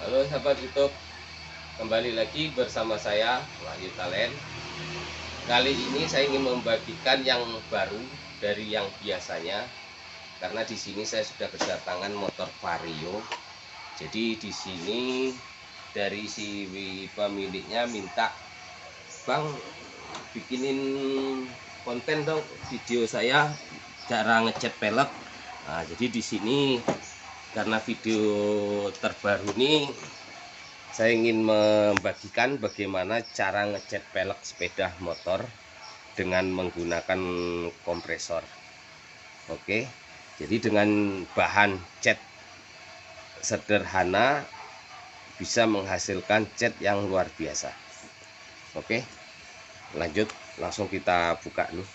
Halo sahabat YouTube, kembali lagi bersama saya Wahyu Talent. Kali ini saya ingin membagikan yang baru dari yang biasanya, karena di sini saya sudah kedatangan motor Vario. Jadi di sini dari si pemiliknya minta, "Bang, bikinin konten dong video saya cara ngecat pelek." Nah, jadi di sini karena video terbaru ini saya ingin membagikan bagaimana cara ngecat pelek sepeda motor dengan menggunakan kompresor. Oke, jadi dengan bahan cat sederhana bisa menghasilkan cat yang luar biasa. Oke, lanjut, langsung kita buka dulu.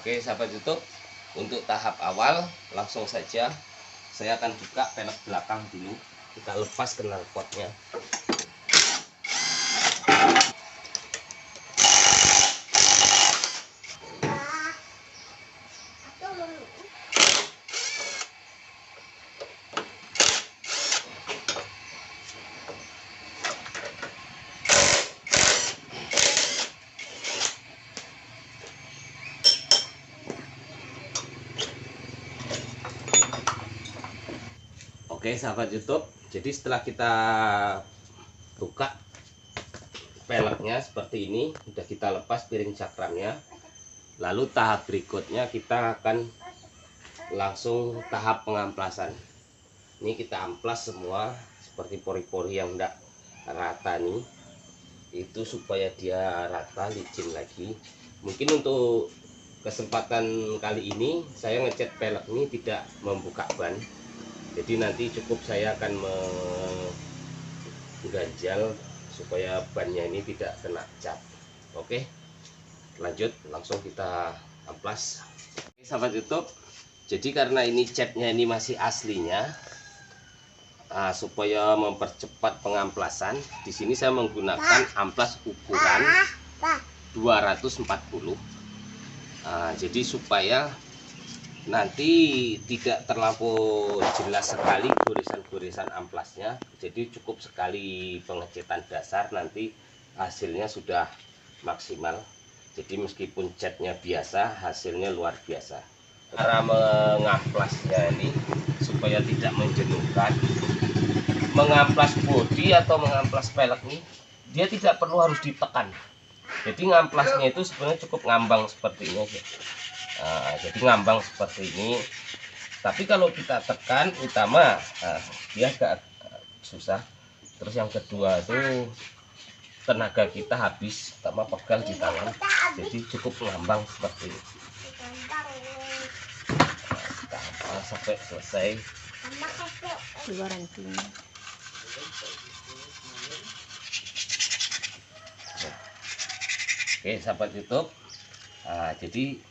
Oke sahabat YouTube, untuk tahap awal langsung saja saya akan buka pelek belakang dulu. Kita lepas knalpotnya. Oke sahabat YouTube, jadi setelah kita buka peleknya seperti ini, sudah kita lepas piring cakramnya. Lalu tahap berikutnya kita akan langsung tahap pengamplasan. Ini kita amplas semua seperti pori-pori yang tidak rata nih, itu supaya dia rata, licin lagi. Mungkin untuk kesempatan kali ini saya ngecat pelek ini tidak membuka ban. Jadi nanti cukup saya akan mengganjal supaya bannya ini tidak kena cat. Oke, lanjut, langsung kita amplas. Oke, sahabat YouTube, jadi karena ini catnya ini masih aslinya, supaya mempercepat pengamplasan, di sini saya menggunakan amplas ukuran 240. Jadi supaya nanti tidak terlampau jelas sekali goresan-goresan amplasnya, jadi cukup sekali pengecetan dasar, nanti hasilnya sudah maksimal. Jadi meskipun catnya biasa, hasilnya luar biasa. Cara mengamplasnya ini supaya tidak menjenuhkan, mengamplas bodi atau mengamplas pelek ini dia tidak perlu harus ditekan. Jadi ngamplasnya itu sebenarnya cukup ngambang seperti ini aja. Jadi ngambang seperti ini, tapi kalau kita tekan utama dia agak susah. Terus yang kedua itu tenaga kita habis, utama pegal di tangan, jadi cukup ngambang seperti ini. Kita amplas sampai selesai. Oke sahabat YouTube, jadi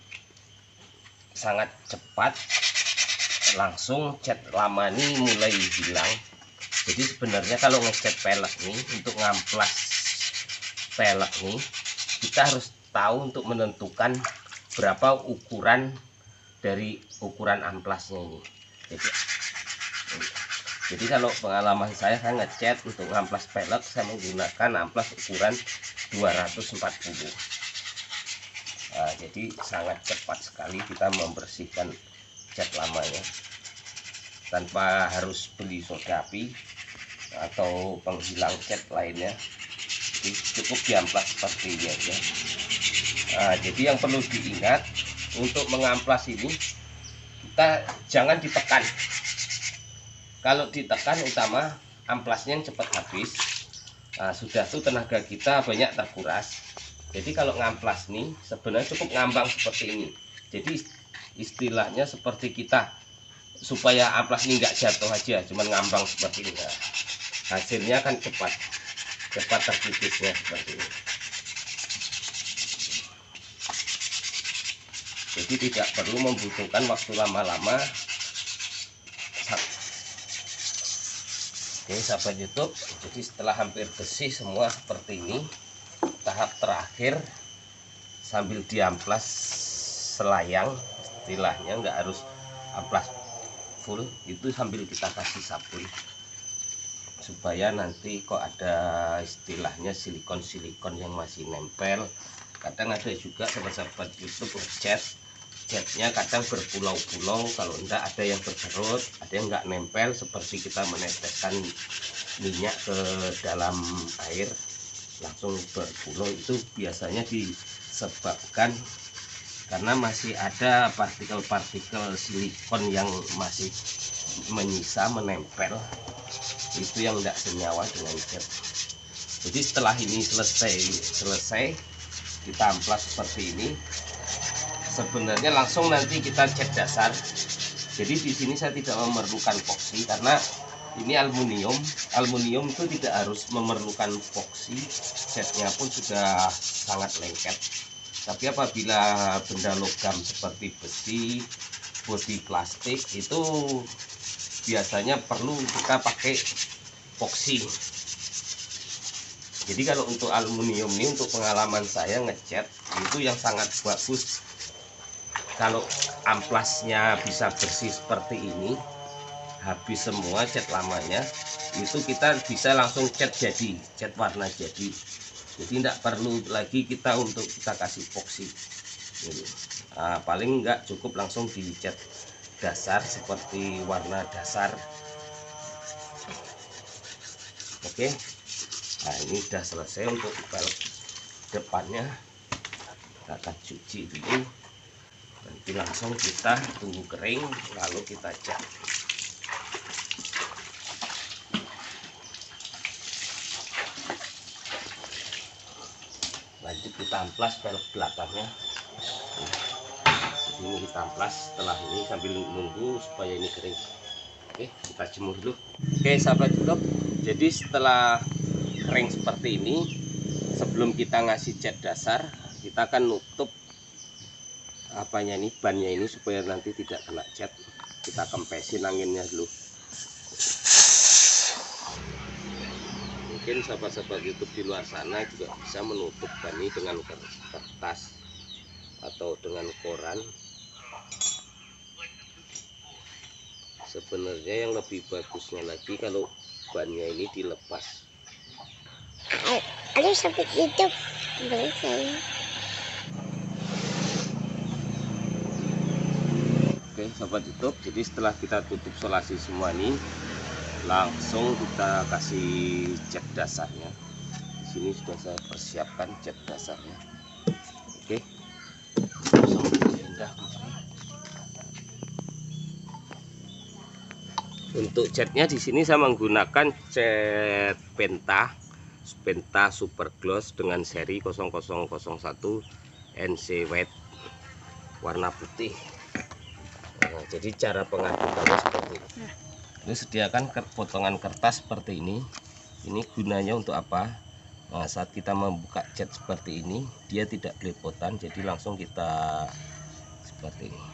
sangat cepat, langsung cat lama ini mulai hilang. Jadi sebenarnya kalau ngecat pelek nih, untuk ngamplas pelek nih, kita harus tahu untuk menentukan berapa ukuran dari ukuran amplasnya ini. Jadi kalau pengalaman saya ngecat untuk ngamplas pelek, saya menggunakan amplas ukuran 240. Jadi sangat cepat sekali kita membersihkan cat lamanya tanpa harus beli soda api atau penghilang cat lainnya. Jadi cukup diamplas seperti ini aja. Jadi yang perlu diingat, untuk mengamplas ini kita jangan ditekan. Kalau ditekan utama amplasnya yang cepat habis. Sudah tuh tenaga kita banyak terkuras. Jadi kalau ngamplas nih sebenarnya cukup ngambang seperti ini. Jadi istilahnya seperti kita supaya amplas ini nggak jatuh aja, cuman ngambang seperti ini. Hasilnya kan cepat terkikisnya seperti ini. Jadi tidak perlu membutuhkan waktu lama-lama. Oke sahabat YouTube, jadi setelah hampir bersih semua seperti ini, tahap terakhir sambil diamplas selayang, istilahnya nggak harus amplas full, itu sambil kita kasih sabun supaya nanti kok ada istilahnya silikon yang masih nempel. Kadang ada juga sahabat-sahabat YouTube catnya kadang berpulau-pulau, kalau enggak ada yang berkerut, ada yang enggak nempel, seperti kita meneteskan minyak ke dalam air langsung berpulau. Itu biasanya disebabkan karena masih ada partikel-partikel silikon yang masih menyisa menempel, itu yang enggak senyawa dengan cat. Jadi setelah ini selesai kita amplas seperti ini, sebenarnya langsung nanti kita cat dasar. Jadi di sini saya tidak memerlukan epoxy karena ini aluminium itu tidak harus memerlukan epoxy, catnya pun sudah sangat lengket. Tapi apabila benda logam seperti besi, bodi plastik, itu biasanya perlu kita pakai epoxy. Jadi kalau untuk aluminium ini, untuk pengalaman saya ngecat itu yang sangat bagus, kalau amplasnya bisa bersih seperti ini, habis semua cat lamanya, itu kita bisa langsung cat jadi, cat warna jadi. Jadi tidak perlu lagi kita kasih epoxy. Nah, paling enggak cukup langsung dicat dasar seperti warna dasar. Oke, nah ini sudah selesai. Untuk velg depannya kita akan cuci dulu, nanti langsung kita tunggu kering lalu kita cat. Lanjut kita amplas velg belakangnya. Ini kita amplas setelah ini sambil nunggu supaya ini kering. Oke, kita jemur dulu. Oke sahabat YouTube, jadi setelah kering seperti ini, sebelum kita ngasih cat dasar, kita akan nutup apanya ini, bannya ini, supaya nanti tidak kena cat. Kita kempesin anginnya dulu. Mungkin sahabat-sahabat YouTube di luar sana juga bisa menutup ban ini dengan kertas atau dengan koran. Sebenarnya yang lebih bagusnya lagi kalau bannya ini dilepas. Aduh sampai YouTube saya. Oke sahabat YouTube, jadi setelah kita tutup solasi semua ini, langsung kita kasih cat dasarnya. Di sini sudah saya persiapkan cat dasarnya. Oke, langsung kita pindah. Untuk catnya di sini saya menggunakan cat Penta Super Gloss dengan seri 0001 NC White warna putih. Nah, jadi cara pengadukannya seperti ini. Ini sediakan potongan kertas seperti ini. Ini gunanya untuk apa? Nah, saat kita membuka cat seperti ini, dia tidak belepotan, jadi langsung kita seperti ini.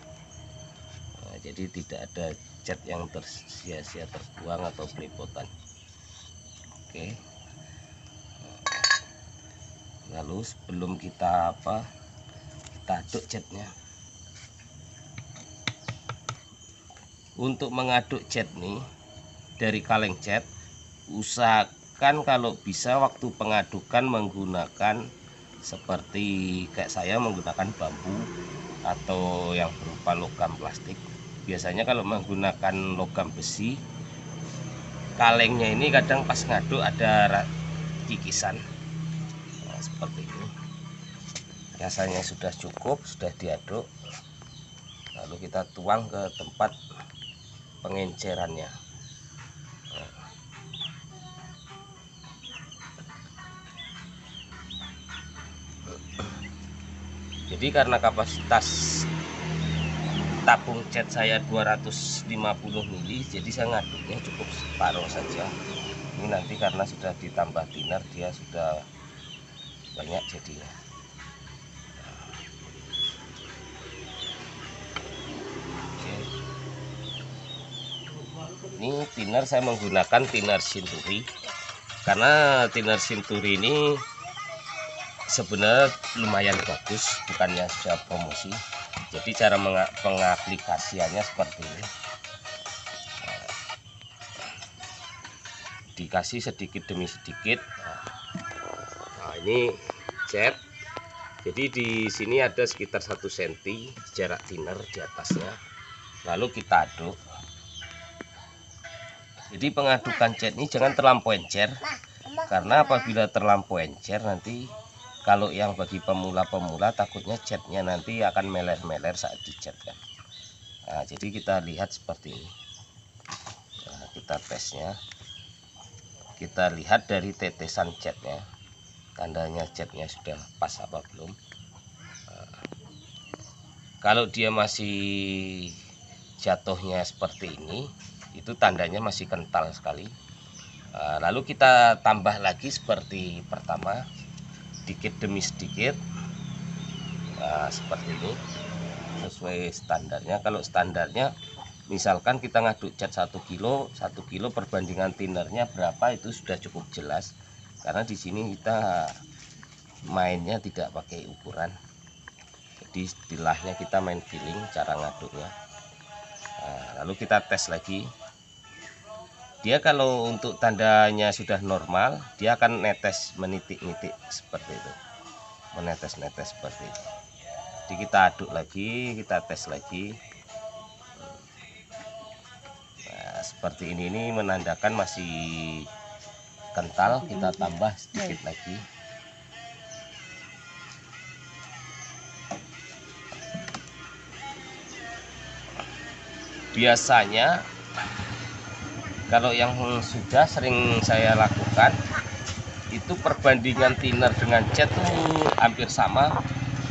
Nah, jadi tidak ada cat yang sia-sia terbuang atau belepotan. Oke. Lalu sebelum kita aduk catnya. Untuk mengaduk cat nih dari kaleng cat, usahakan kalau bisa waktu pengadukan menggunakan seperti kayak saya menggunakan bambu atau yang berupa logam plastik. Biasanya kalau menggunakan logam besi, kalengnya ini kadang pas ngaduk ada kikisan. Nah, seperti ini. Rasanya sudah cukup, sudah diaduk. Lalu kita tuang ke tempat pengencerannya. Jadi karena kapasitas tabung cat saya 250 ml, jadi saya ngaduknya cukup separuh saja. Ini nanti karena sudah ditambah thinner, dia sudah banyak jadinya. Ini thinner saya menggunakan thinner Century, karena thinner Century ini sebenarnya lumayan bagus, bukannya sudah promosi. Jadi cara pengaplikasiannya seperti ini. Dikasih sedikit demi sedikit. Nah, ini cat. Jadi di sini ada sekitar 1 cm jarak thinner di atasnya. Lalu kita aduk. Jadi pengadukan cat ini jangan terlampau encer, karena apabila terlampau encer nanti kalau yang bagi pemula-pemula takutnya catnya nanti akan meler-meler saat dicat kan. Nah, jadi kita lihat seperti ini. Nah, kita tesnya. Kita lihat dari tetesan catnya, tandanya catnya sudah pas apa belum. Kalau dia masih jatuhnya seperti ini, itu tandanya masih kental sekali. Lalu kita tambah lagi seperti pertama, sedikit demi sedikit. Seperti ini sesuai standarnya. Kalau standarnya misalkan kita ngaduk cat 1 kilo perbandingan thinnernya berapa, itu sudah cukup jelas, karena di sini kita mainnya tidak pakai ukuran. Jadi istilahnya kita main feeling cara ngaduknya. Lalu kita tes lagi. Dia kalau untuk tandanya sudah normal, dia akan netes menitik-nitik seperti itu, menetes-netes seperti itu. Jadi kita aduk lagi, kita tes lagi. Seperti ini menandakan masih kental. Kita tambah sedikit lagi. Biasanya kalau yang sudah sering saya lakukan itu perbandingan thinner dengan cat tuh hampir sama,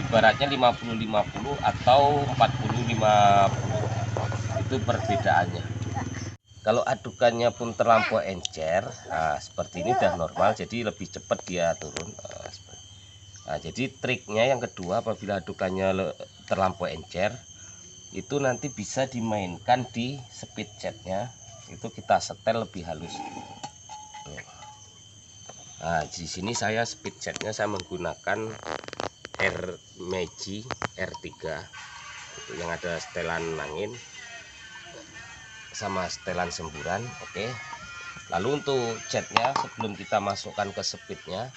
ibaratnya 50-50 atau 40-50, itu perbedaannya. Kalau adukannya pun terlampau encer, seperti ini udah normal, jadi lebih cepat dia turun. Jadi triknya yang kedua, apabila adukannya terlampau encer, itu nanti bisa dimainkan di speed catnya. Itu kita setel lebih halus. Di sini saya speed catnya saya menggunakan Meiji R3 yang ada setelan angin sama setelan semburan. Oke. Lalu untuk catnya sebelum kita masukkan ke speednya,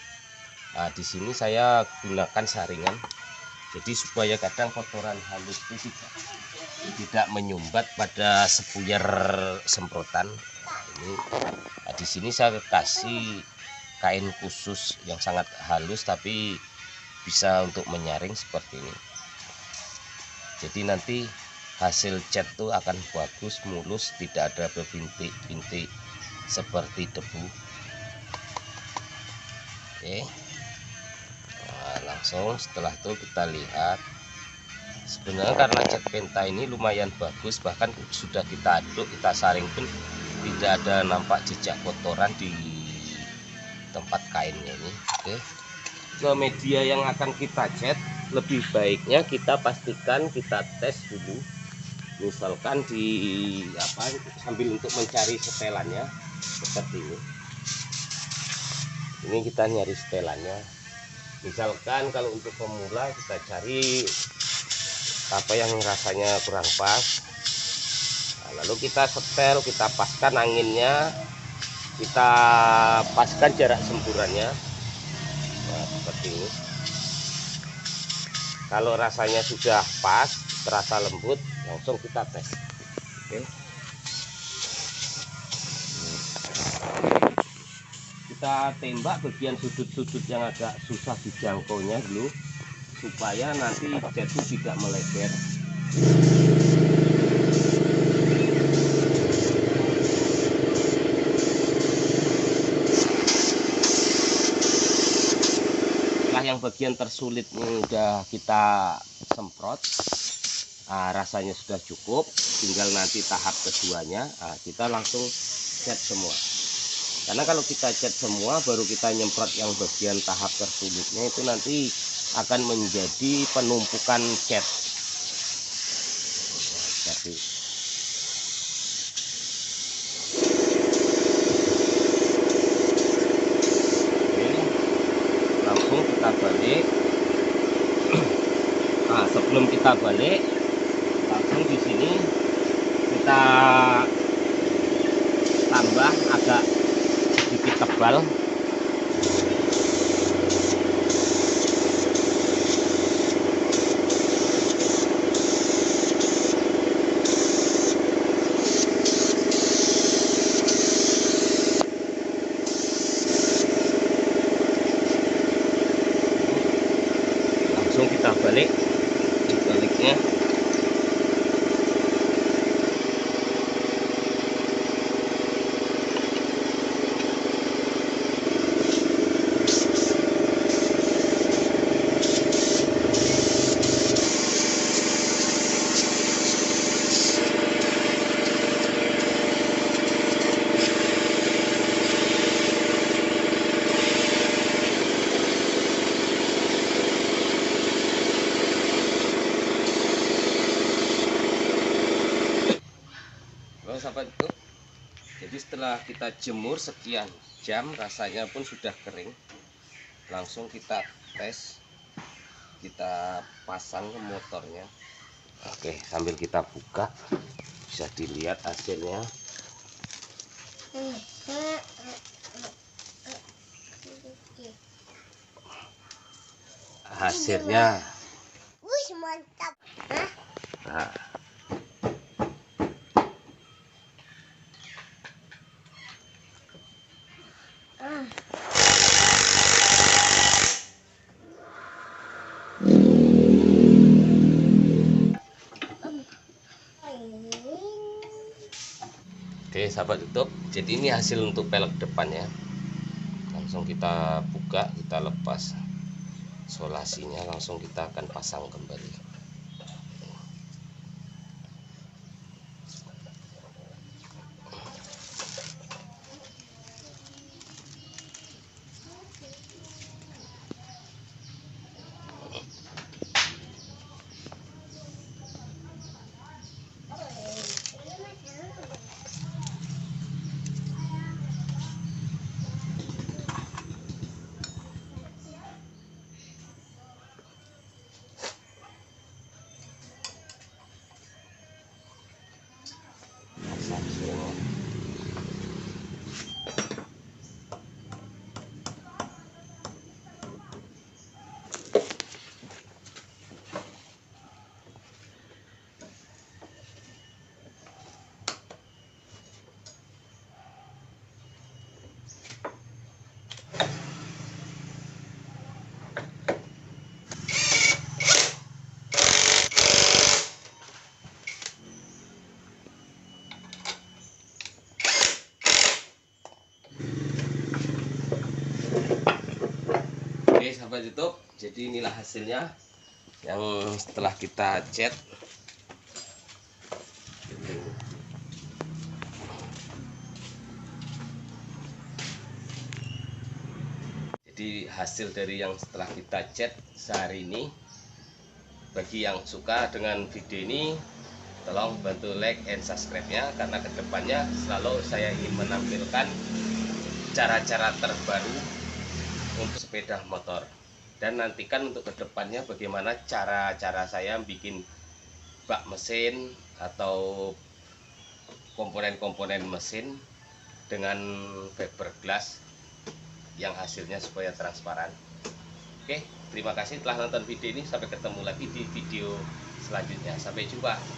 di sini saya gunakan saringan. Jadi supaya kadang kotoran halus itu tidak menyumbat pada sepuyer semprotan. Di sini saya kasih kain khusus yang sangat halus tapi bisa untuk menyaring seperti ini. Jadi nanti hasil cat tuh akan bagus, mulus, tidak ada bintik-bintik seperti debu. Oke. Langsung setelah itu kita lihat, sebenarnya karena cat penta ini lumayan bagus, bahkan sudah kita aduk, kita saring pun tidak ada nampak jejak kotoran di tempat kainnya ini. Oke. Ke media yang akan kita cat, lebih baiknya kita pastikan kita tes dulu. Misalkan sambil untuk mencari setelannya seperti ini. Ini kita nyari setelannya. Misalkan kalau untuk pemula kita cari apa yang rasanya kurang pas. Lalu kita setel, kita paskan anginnya, kita paskan jarak semburannya. Seperti ini. Kalau rasanya sudah pas, terasa lembut, langsung kita tes. Oke. Kita tembak bagian sudut-sudut yang agak susah dijangkaunya dulu, supaya nanti cat itu tidak melebar. Yang bagian tersulit ini udah kita semprot, rasanya sudah cukup, tinggal nanti tahap keduanya kita langsung cat semua. Karena kalau kita cat semua baru kita nyemprot yang bagian tahap tersulitnya, itu nanti akan menjadi penumpukan cat. Jadi langsung kita balik. Nah, sebelum kita balik, langsung di sini kita tambah agak sedikit tebal. Langsung kita balik, dibaliknya. Sahabat itu, jadi setelah kita jemur sekian jam, rasanya pun sudah kering. Langsung kita tes, kita pasang ke motornya. Oke, sambil kita buka bisa dilihat hasilnya. Hasilnya Wih, mantap. nah, oke sahabat YouTube, jadi ini hasil untuk pelek depannya. Langsung kita buka, kita lepas solasinya, langsung kita akan pasang kembali. Oke sahabat YouTube, jadi inilah hasilnya yang setelah kita cat. Jadi hasil dari yang setelah kita cat sehari ini. Bagi yang suka dengan video ini, tolong bantu like and subscribe-nya, karena kedepannya selalu saya ingin menampilkan cara-cara terbaru untuk sepeda motor. Dan nantikan untuk kedepannya bagaimana cara-cara saya bikin bak mesin atau komponen-komponen mesin dengan fiberglass yang hasilnya supaya transparan. Oke, terima kasih telah nonton video ini. Sampai ketemu lagi di video selanjutnya. Sampai jumpa.